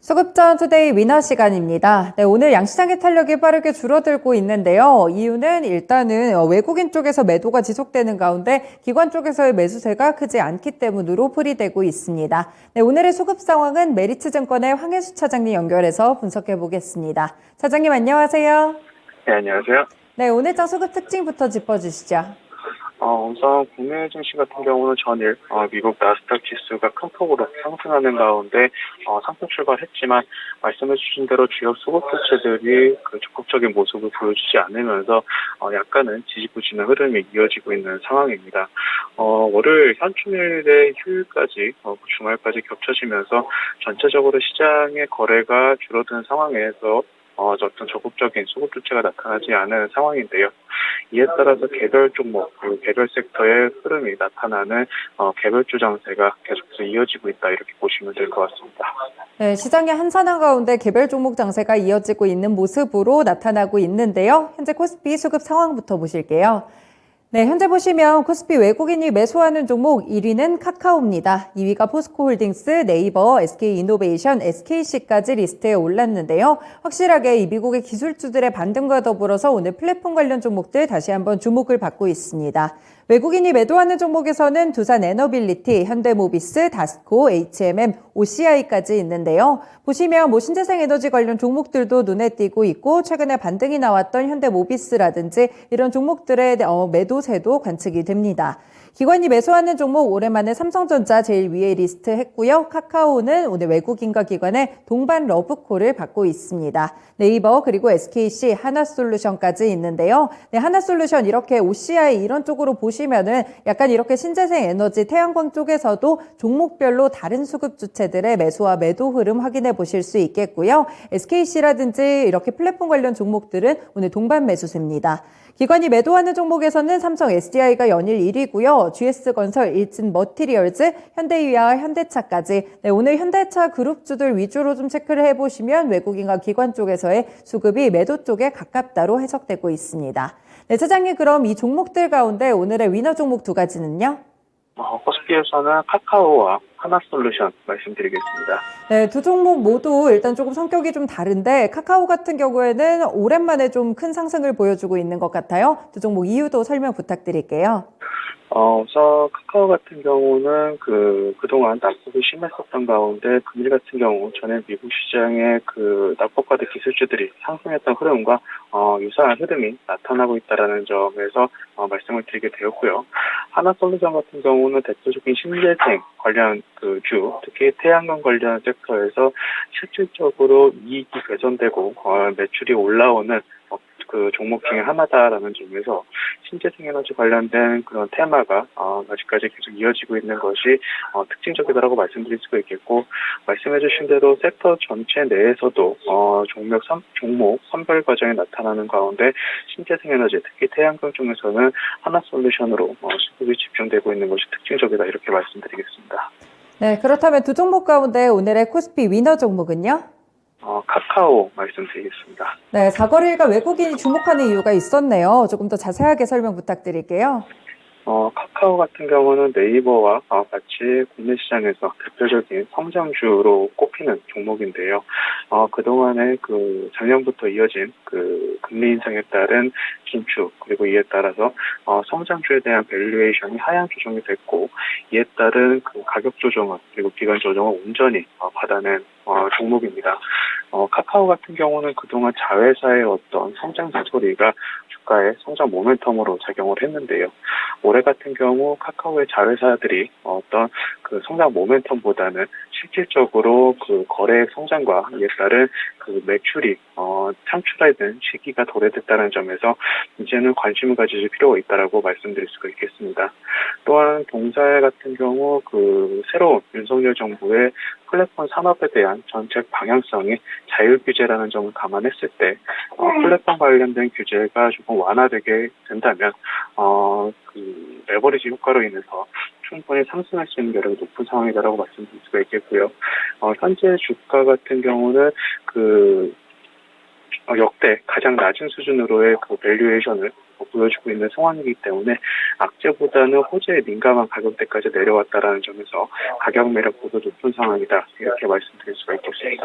수급전 투데이 위너 시간입니다. 네, 오늘 양시장의 탄력이 빠르게 줄어들고 있는데요. 이유는 일단은 외국인 쪽에서 매도가 지속되는 가운데 기관 쪽에서의 매수세가 크지 않기 때문으로 풀이되고 있습니다. 네, 오늘의 수급 상황은 메리츠증권의 황혜수 차장님 연결해서 분석해 보겠습니다. 차장님 안녕하세요. 네, 안녕하세요. 네, 오늘장 수급 특징부터 짚어주시죠. 우선 국내 증시 같은 경우는 전일 미국 나스닥 지수가 큰 폭으로 상승하는 가운데 상승 출발했지만 말씀해 주신 대로 주요 수급 주체들이 그 적극적인 모습을 보여주지 않으면서 약간은 지지부진한 흐름이 이어지고 있는 상황입니다. 월요일 현충일의 휴일까지 주말까지 겹쳐지면서 전체적으로 시장의 거래가 줄어든 상황에서 어떤 적극적인 수급 주체가 나타나지 않은 상황인데요. 이에 따라서 개별 종목 그리고 개별 섹터의 흐름이 나타나는 개별주 장세가 계속해서 이어지고 있다 이렇게 보시면 될 것 같습니다. 네, 시장의 한산한 가운데 개별 종목 장세가 이어지고 있는 모습으로 나타나고 있는데요. 현재 코스피 수급 상황부터 보실게요. 네, 현재 보시면 코스피 외국인이 매수하는 종목 1위는 카카오입니다. 2위가 포스코홀딩스, 네이버, SK이노베이션, SKC까지 리스트에 올랐는데요. 확실하게 이 미국의 기술주들의 반등과 더불어서 오늘 플랫폼 관련 종목들 다시 한번 주목을 받고 있습니다. 외국인이 매도하는 종목에서는 두산에너빌리티, 현대모비스, 다스코, HMM, OCI까지 있는데요. 보시면 신재생 에너지 관련 종목들도 눈에 띄고 있고 최근에 반등이 나왔던 현대모비스라든지 이런 종목들의 매도세도 관측이 됩니다. 기관이 매수하는 종목 오랜만에 삼성전자 제일 위에 리스트 했고요. 카카오는 오늘 외국인과 기관의 동반 러브콜을 받고 있습니다. 네이버 그리고 SKC, 하나솔루션까지 있는데요. 네, 하나솔루션 이렇게 OCI 이런 쪽으로 보시면은 약간 이렇게 신재생 에너지 태양광 쪽에서도 종목별로 다른 수급 주체들의 매수와 매도 흐름 확인해 보실 수 있겠고요. SKC라든지 이렇게 플랫폼 관련 종목들은 오늘 동반 매수세입니다. 기관이 매도하는 종목에서는 삼성 SDI가 연일 1위고요. GS건설, 일진머티리얼즈, 현대유와 현대차까지 네, 오늘 현대차 그룹주들 위주로 좀 체크를 해보시면 외국인과 기관 쪽에서의 수급이 매도 쪽에 가깝다로 해석되고 있습니다. 네, 차장님 그럼 이 종목들 가운데 오늘의 위너 종목 두 가지는요? 코스피에서는 카카오와 하나솔루션 말씀드리겠습니다. 네, 두 종목 모두 일단 조금 성격이 좀 다른데 카카오 같은 경우에는 오랜만에 좀 큰 상승을 보여주고 있는 것 같아요. 두 종목 이유도 설명 부탁드릴게요. 우선 카카오 같은 경우는 그동안 낙폭이 심했었던 가운데 금일 같은 경우 전에 미국 시장의 낙폭과대 기술주들이 상승했던 흐름과 유사한 흐름이 나타나고 있다라는 점에서 말씀을 드리게 되었고요. 하나솔루션 같은 경우는 대표적인 신재생 관련 주, 특히 태양광 관련 섹터에서 실질적으로 이익이 개선되고 매출이 올라오는 종목 중에 하나다라는 점에서 신재생 에너지 관련된 그런 테마가 아직까지 계속 이어지고 있는 것이 특징적이다라고 말씀드릴 수가 있겠고, 말씀해주신 대로 섹터 전체 내에서도 종목 선별 과정이 나타나는 가운데 신재생 에너지, 특히 태양광 쪽에서는 하나솔루션으로 수급이 집중되고 있는 것이 특징적이다 이렇게 말씀드리겠습니다. 네, 그렇다면 두 종목 가운데 오늘의 코스피 위너 종목은요? 카카오 말씀드리겠습니다. 네, 4거래일과 외국인이 주목하는 이유가 있었네요. 조금 더 자세하게 설명 부탁드릴게요. 카카오 같은 경우는 네이버와 같이 국내 시장에서 대표적인 성장주로 꼽히는 종목인데요. 그동안에 작년부터 이어진 금리 인상에 따른 긴축, 그리고 이에 따라서 성장주에 대한 밸류에이션이 하향 조정이 됐고, 이에 따른 가격 조정을, 그리고 기간 조정을 온전히 받아낸 종목입니다. 카카오 같은 경우는 그동안 자회사의 어떤 성장 스토리가 주가의 성장 모멘텀으로 작용을 했는데요. 올해 같은 경우 카카오의 자회사들이 어떤 성장 모멘텀보다는 실질적으로 거래액 성장과 이에 따른 매출이 창출하는 시기가 도래됐다는 점에서 이제는 관심을 가지실 필요가 있다라고 말씀드릴 수가 있겠습니다. 또한 동사회 같은 경우 새로운 윤석열 정부의 플랫폼 산업에 대한 정책 방향성이 자율 규제라는 점을 감안했을 때 플랫폼 관련된 규제가 조금 완화되게 된다면 레버리지 효과로 인해서 충분히 상승할 수 있는 여력이 높은 상황이다라고 말씀드릴 수가 있겠고요. 현재 주가 같은 경우는 역대 가장 낮은 수준으로의 밸류에이션을 보여주고 있는 상황이기 때문에 악재보다는 호재에 민감한 가격대까지 내려왔다라는 점에서 가격 매력보다 높은 상황이다. 이렇게 말씀드릴 수가 있겠습니다.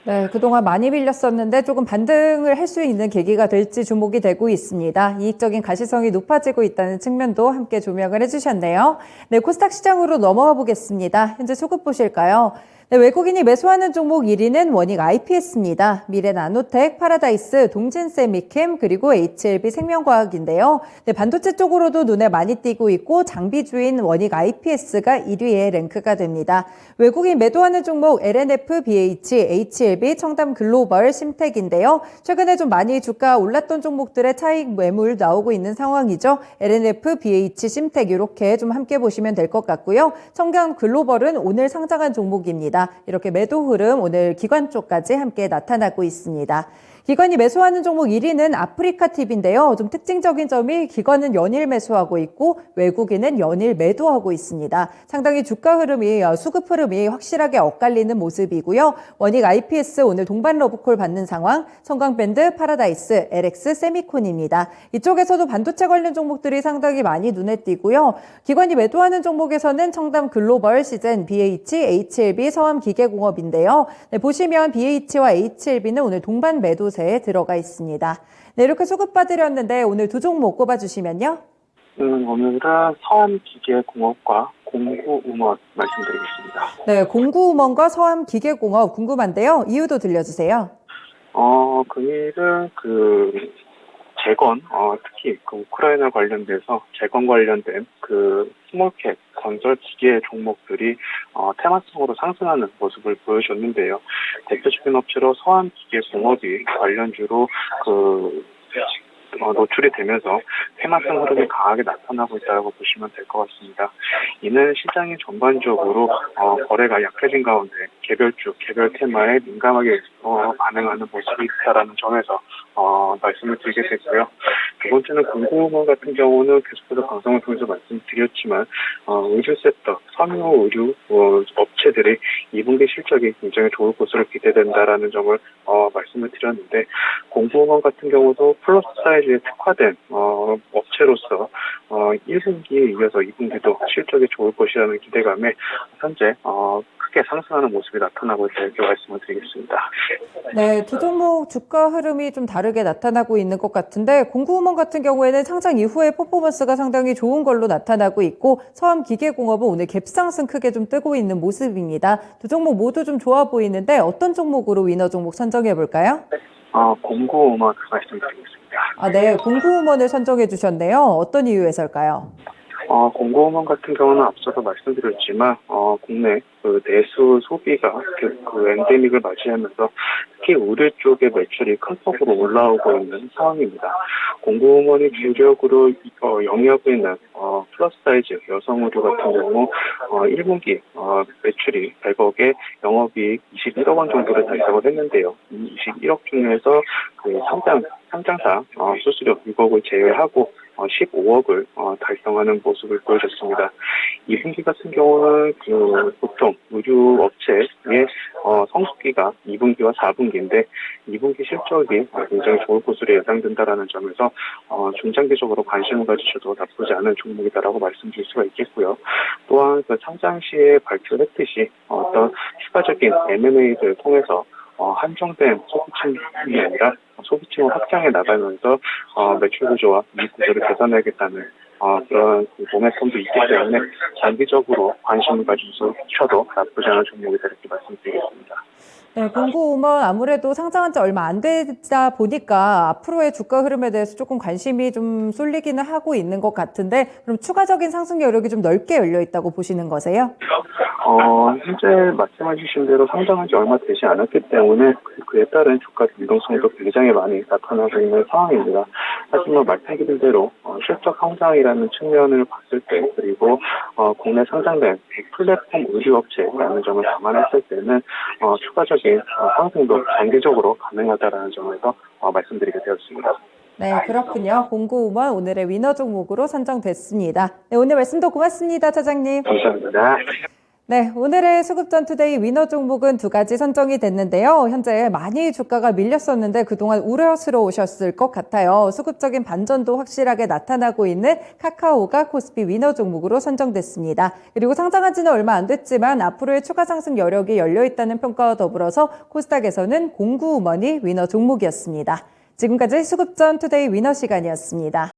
네, 그동안 많이 밀렸었는데 조금 반등을 할 수 있는 계기가 될지 주목이 되고 있습니다. 이익적인 가시성이 높아지고 있다는 측면도 함께 조명을 해주셨네요. 네, 코스닥 시장으로 넘어가 보겠습니다. 현재 소급 보실까요? 네, 외국인이 매수하는 종목 1위는 원익 IPS입니다. 미래나노텍, 파라다이스, 동진세미캠, 그리고 HLB 생명과학인데요. 네, 반도체 쪽으로도 눈에 많이 띄고 있고 장비주인 원익 IPS가 1위에 랭크가 됩니다. 외국인 매도하는 종목 LNF, BH, HLB, 청담글로벌, 심텍인데요. 최근에 좀 많이 주가 올랐던 종목들의 차익 매물 나오고 있는 상황이죠. LNF, BH, 심텍 이렇게 좀 함께 보시면 될 것 같고요. 청담글로벌은 오늘 상장한 종목입니다. 이렇게 매도 흐름 오늘 기관 쪽까지 함께 나타나고 있습니다. 기관이 매수하는 종목 1위는 아프리카TV인데요. 좀 특징적인 점이 기관은 연일 매수하고 있고 외국인은 연일 매도하고 있습니다. 상당히 주가 흐름이 수급 흐름이 확실하게 엇갈리는 모습이고요. 원익 IPS 오늘 동반 러브콜 받는 상황, 성광밴드, 파라다이스, LX, 세미콘입니다. 이쪽에서도 반도체 관련 종목들이 상당히 많이 눈에 띄고요. 기관이 매도하는 종목에서는 청담글로벌, 시젠, BH, HLB, 서암기계공업인데요. 네, 보시면 BH와 HLB는 오늘 동반 매도 에 들어가 있습니다. 네, 이렇게 수급받으렸는데 오늘 두 종목 꼽아주시면요. 오늘은 서암기계공업과 공구음원 말씀드리겠습니다. 네, 공구음원과 서암기계공업 궁금한데요. 이유도 들려주세요. 금일은 재건, 특히 우크라이나 관련돼서 재건 관련된 스몰캡 건설 기계 종목들이 테마성으로 상승하는 모습을 보여줬는데요. 대표적인 업체로 서암기계공업이 관련주로 노출이 되면서 테마성 흐름이 강하게 나타나고 있다고 보시면 될 것 같습니다. 이는 시장이 전반적으로 거래가 약해진 가운데 개별주, 개별 테마에 민감하게 반응하는 모습이 있다라는 점에서 말씀을 드리게 됐고요. 두 번째는 공구음원 같은 경우는 계속해서 방송을 통해서 말씀드렸지만 의류 섹터, 섬유 의류 업체들의 2분기 실적이 굉장히 좋을 것으로 기대된다라는 점을 말씀을 드렸는데 공구음원 같은 경우도 플러스 사이즈에 특화된 업체로서 1분기에 이어서 2분기도 실적이 좋을 것이라는 기대감에 현재 크게 상승하는 모습이 나타나고 있다 이렇게 말씀을 드리겠습니다. 네, 두 종목 주가 흐름이 좀 다르게 나타나고 있는 것 같은데 공구음원 같은 경우에는 상장 이후에 퍼포먼스가 상당히 좋은 걸로 나타나고 있고 서암기계공업은 오늘 갭상승 크게 좀 뜨고 있는 모습입니다. 두 종목 모두 좀 좋아 보이는데 어떤 종목으로 위너 종목 선정해 볼까요? 공구음원 말씀드리겠습니다. 네, 공구음원을 선정해 주셨네요. 어떤 이유에서일까요? 공구음원 같은 경우는 앞서서 말씀드렸지만 국내 내수 소비가 엔데믹을 맞이하면서 특히 의류 쪽의 매출이 큰 폭으로 올라오고 있는 상황입니다. 공구음원이 주력으로 영위하고 있는 플러스 사이즈 여성 의류 같은 경우 1분기 매출이 100억에 영업이익 21억 원 정도를 달성을 했는데요. 이 21억 중에서 상장사 수수료 6억을 제외하고 15억을 달성하는 모습을 보여줬습니다. 2분기 같은 경우는 보통 의류 업체의 성수기가 2분기와 4분기인데 2분기 실적이 굉장히 좋을 것으로 예상된다라는 점에서 중장기적으로 관심을 가지셔도 나쁘지 않은 종목이다라고 말씀드릴 수가 있겠고요. 또한 상장 시에 발표했듯이 어떤 추가적인 M&A를 통해서 한정된 소비층이 아니라 소비층을 확장해 나가면서 매출 구조와 이익 구조를 개선해야겠다는 그런 모멘텀도 있기 때문에 장기적으로 관심을 가지셔도 나쁘지 않은 종목이다 이렇게 말씀드리겠습니다. 네, 공구음원 아무래도 상장한 지 얼마 안 되다 보니까 앞으로의 주가 흐름에 대해서 조금 관심이 좀 쏠리기는 하고 있는 것 같은데 그럼 추가적인 상승 여력이 좀 넓게 열려 있다고 보시는 거세요? 현재 말씀해 주신 대로 상장한 지 얼마 되지 않았기 때문에 그에 따른 주가 유동성도 굉장히 많이 나타나고 있는 상황입니다. 하지만 말씀드린 대로 실적 성장이라는 측면을 봤을 때 그리고 국내 상장된 플랫폼 의류업체라는 점을 감안했을 때는 추가적인 상승도 장기적으로 가능하다는 점에서 말씀드리게 되었습니다. 네, 그렇군요. 공구음원 오늘의 위너 종목으로 선정됐습니다. 네, 오늘 말씀도 고맙습니다, 차장님. 감사합니다. 네, 오늘의 수급전 투데이 위너 종목은 두 가지 선정이 됐는데요. 현재 많이 주가가 밀렸었는데 그동안 우려스러우셨을 것 같아요. 수급적인 반전도 확실하게 나타나고 있는 카카오가 코스피 위너 종목으로 선정됐습니다. 그리고 상장한 지는 얼마 안 됐지만 앞으로의 추가 상승 여력이 열려있다는 평가와 더불어서 코스닥에서는 공구우먼이 위너 종목이었습니다. 지금까지 수급전 투데이 위너 시간이었습니다.